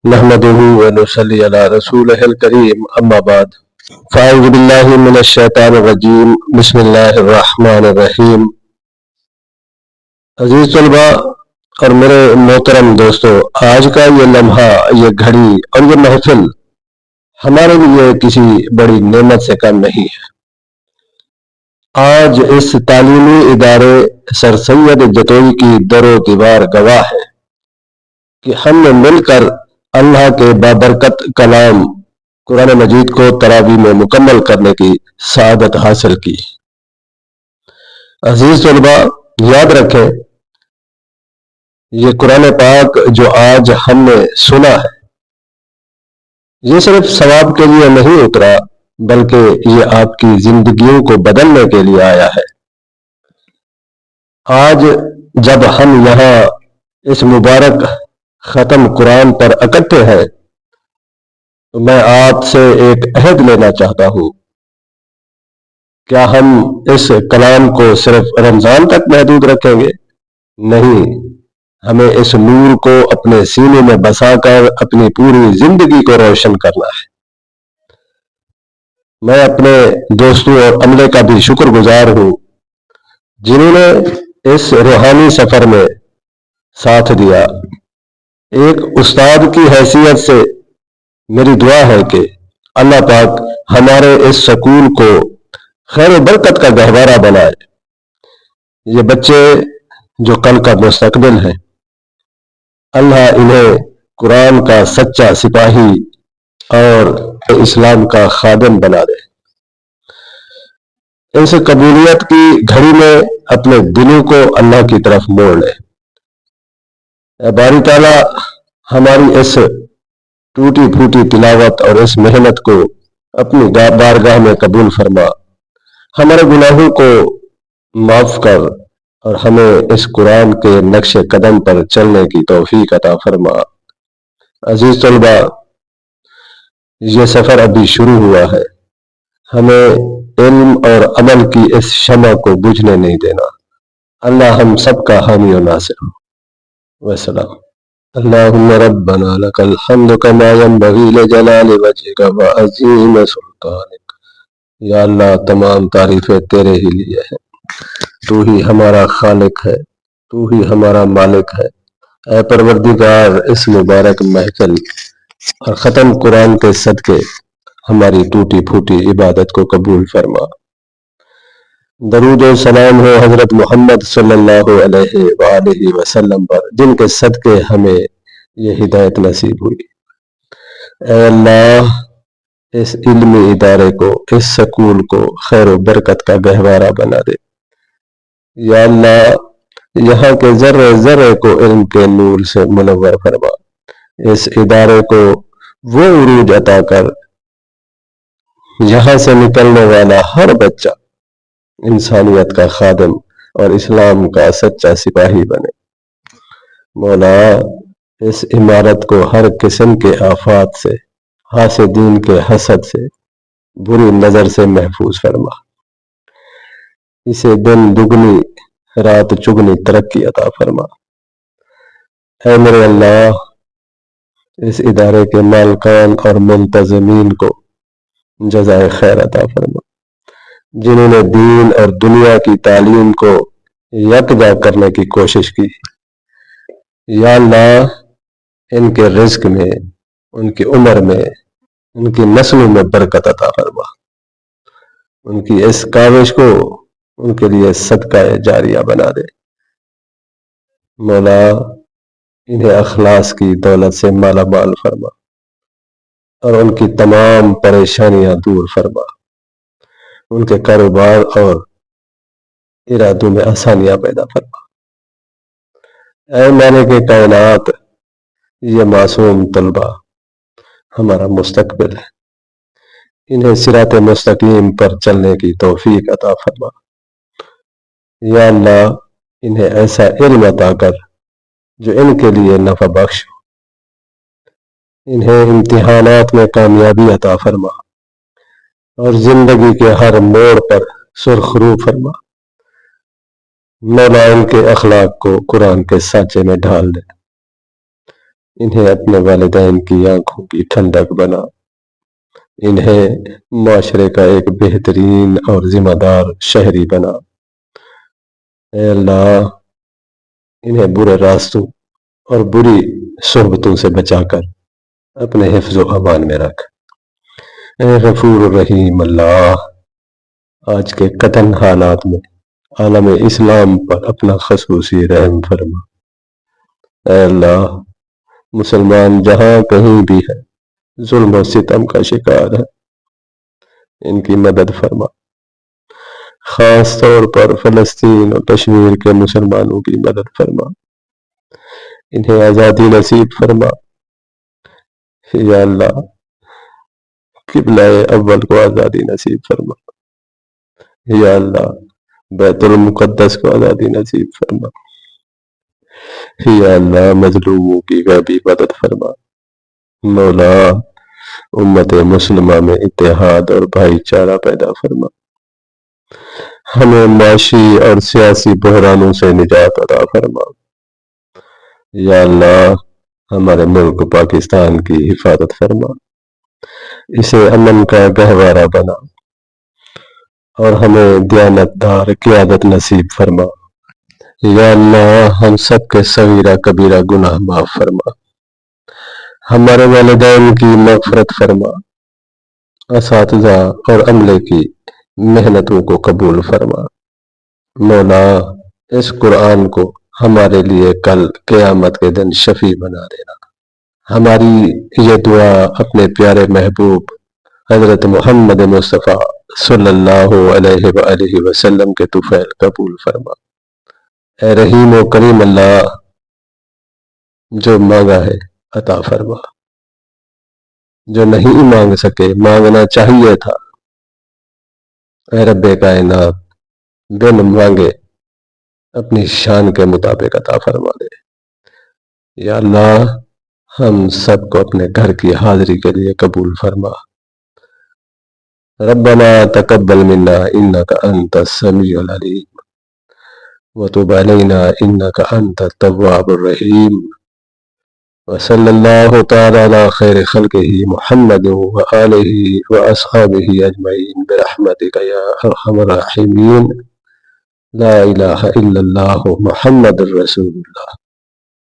نحمده ونصلي على رسوله الكريم اما بعد فاعوذ بالله من الشیطان الرجیم بسم اللہ الرحمن الرحیم۔ عزیز طلباء اور میرے محترم دوستو، آج کا یہ لمحہ، یہ گھڑی اور یہ محفل ہمارے لیے کسی بڑی نعمت سے کم نہیں ہے۔ آج اس تعلیمی ادارے سر سید جتوئی کی در و دیوار گواہ ہے کہ ہم نے مل کر اللہ کے بابرکت کلام قرآن مجید کو تراویح میں مکمل کرنے کی سعادت حاصل کی۔ عزیز طلباء، یاد رکھیں، یہ قرآن پاک جو آج ہم نے سنا ہے، یہ صرف ثواب کے لیے نہیں اترا، بلکہ یہ آپ کی زندگیوں کو بدلنے کے لیے آیا ہے۔ آج جب ہم یہاں اس مبارک ختم قرآن پر اکٹھے ہیں تو میں آپ سے ایک عہد لینا چاہتا ہوں۔ کیا ہم اس کلام کو صرف رمضان تک محدود رکھیں گے؟ نہیں، ہمیں اس نور کو اپنے سینے میں بسا کر اپنی پوری زندگی کو روشن کرنا ہے۔ میں اپنے دوستوں اور عملے کا بھی شکر گزار ہوں جنہوں نے اس روحانی سفر میں ساتھ دیا۔ ایک استاد کی حیثیت سے میری دعا ہے کہ اللہ پاک ہمارے اس سکول کو خیر و برکت کا گہوارہ بنائے۔ یہ بچے جو کل کا مستقبل ہے، اللہ انہیں قرآن کا سچا سپاہی اور اسلام کا خادم بنا دے۔ اس قبولیت کی گھڑی میں اپنے دلوں کو اللہ کی طرف موڑ لے۔ اے باری تعالیٰ، ہماری اس ٹوٹی پھوٹی تلاوت اور اس محنت کو اپنی بارگاہ میں قبول فرما، ہمارے گناہوں کو معاف کر اور ہمیں اس قرآن کے نقش قدم پر چلنے کی توفیق عطا فرما۔ عزیز طلباء، یہ سفر ابھی شروع ہوا ہے، ہمیں علم اور عمل کی اس شمع کو بجھنے نہیں دینا۔ اللہ ہم سب کا حامی و ناصر ہو۔ والسلام۔ اللہم ربنا لک الحمد کما ینبغی لجلال وجہک وعظیم سلطانک۔ یا اللہ، تمام تعریفیں تیرے ہی لیے ہیں، تو ہی ہمارا خالق ہے، تو ہی ہمارا مالک ہے۔ اے پروردگار، اس مبارک محفل اور ختم قرآن کے صدقے ہماری ٹوٹی پھوٹی عبادت کو قبول فرما۔ درود و سلام ہو حضرت محمد صلی اللہ علیہ وآلہ وسلم پر، جن کے صدقے ہمیں یہ ہدایت نصیب ہوئی۔ اے اللہ، اس علمی ادارے کو، اس سکول کو خیر و برکت کا گہوارہ بنا دے۔ یا اللہ، یہاں کے ذرے ذرے کو علم کے نور سے منور فرما۔ اس ادارے کو وہ عروج عطا کر یہاں سے نکلنے والا ہر بچہ انسانیت کا خادم اور اسلام کا سچا سپاہی بنے۔ مولا، اس عمارت کو ہر قسم کے آفات سے، حاسدین کے حسد سے، بری نظر سے محفوظ فرما۔ اسے دن دگنی رات چگنی ترقی عطا فرما۔ اے میرے اللہ، اس ادارے کے مالکان اور منتظمین کو جزائے خیر عطا فرما، جنہوں نے دین اور دنیا کی تعلیم کو یکجا کرنے کی کوشش کی۔ یا اللہ، ان کے رزق میں، ان کی عمر میں، ان کی نسلوں میں برکت عطا فرما۔ ان کی اس کاوش کو ان کے لیے صدقہ جاریہ بنا دے۔ مولا، انہیں اخلاص کی دولت سے مالا مال فرما اور ان کی تمام پریشانیاں دور فرما۔ ان کے کاروبار اور ارادوں میں آسانیاں پیدا فرما۔ اے مالک کائنات، یہ معصوم طلبہ ہمارا مستقبل ہے، انہیں صراط مستقیم پر چلنے کی توفیق عطا فرما۔ یا اللہ، انہیں ایسا علم عطا کر جو ان کے لیے نفع بخش ہو۔ انہیں امتحانات میں کامیابی عطا فرما اور زندگی کے ہر موڑ پر سرخرو فرما۔ مولا، ان کے اخلاق کو قرآن کے سانچے میں ڈھال دے۔ انہیں اپنے والدین کی آنکھوں کی ٹھنڈک بنا، انہیں معاشرے کا ایک بہترین اور ذمہ دار شہری بنا۔ اے اللہ، انہیں برے راستوں اور بری صحبتوں سے بچا کر اپنے حفظ و امان میں رکھ۔ اے غفور الرحیم اللہ، آج کے کٹن حالات میں عالم اسلام پر اپنا خصوصی رحم فرما۔ اے اللہ، مسلمان جہاں کہیں بھی ہے ظلم و ستم کا شکار ہے، ان کی مدد فرما۔ خاص طور پر فلسطین اور کشمیر کے مسلمانوں کی مدد فرما، انہیں آزادی نصیب فرما۔ یا اللہ، قبلہ اول کو آزادی نصیب فرما۔ یا اللہ، بیت المقدس کو آزادی نصیب فرما۔ یا اللہ، مظلوموں کی غیبی مدد فرما۔ مولا، امت مسلمہ میں اتحاد اور بھائی چارہ پیدا فرما، ہمیں معاشی اور سیاسی بحرانوں سے نجات عطا فرما۔ یا اللہ، ہمارے ملک پاکستان کی حفاظت فرما، اسے امن کا گہوارہ بنا اور ہمیں دیانتدار قیادت نصیب فرما۔ یا اللہ، ہم سب کے صغیرہ کبیرہ گناہ معاف فرما، ہمارے والدین کی مغفرت فرما، اساتذہ اور عملے کی محنتوں کو قبول فرما۔ مولا، اس قرآن کو ہمارے لیے کل قیامت کے دن شفیع بنا دینا۔ ہماری یہ دعا اپنے پیارے محبوب حضرت محمد مصطفیٰ صلی اللہ علیہ وآلہ وسلم کے طفیل قبول فرما۔ اے رحیم و کریم اللہ، جو مانگا ہے عطا فرما، جو نہیں مانگ سکے مانگنا چاہیے تھا، اے رب کائنات بن مانگے اپنی شان کے مطابق عطا فرما دے۔ یا اللہ، ہم سب کو اپنے گھر کی حاضری کے لیے قبول فرما۔ ربنا تقبل منا انک انت السمیع العلیم وتب علینا انک انت التواب الرحیم، وصلی اللہ تعالی علی خیر خلقہ محمد وآلہ واصحابہ اجمعین برحمتک یا ارحم الراحمین۔ لا الہ الا اللہ محمد الرسول اللہ۔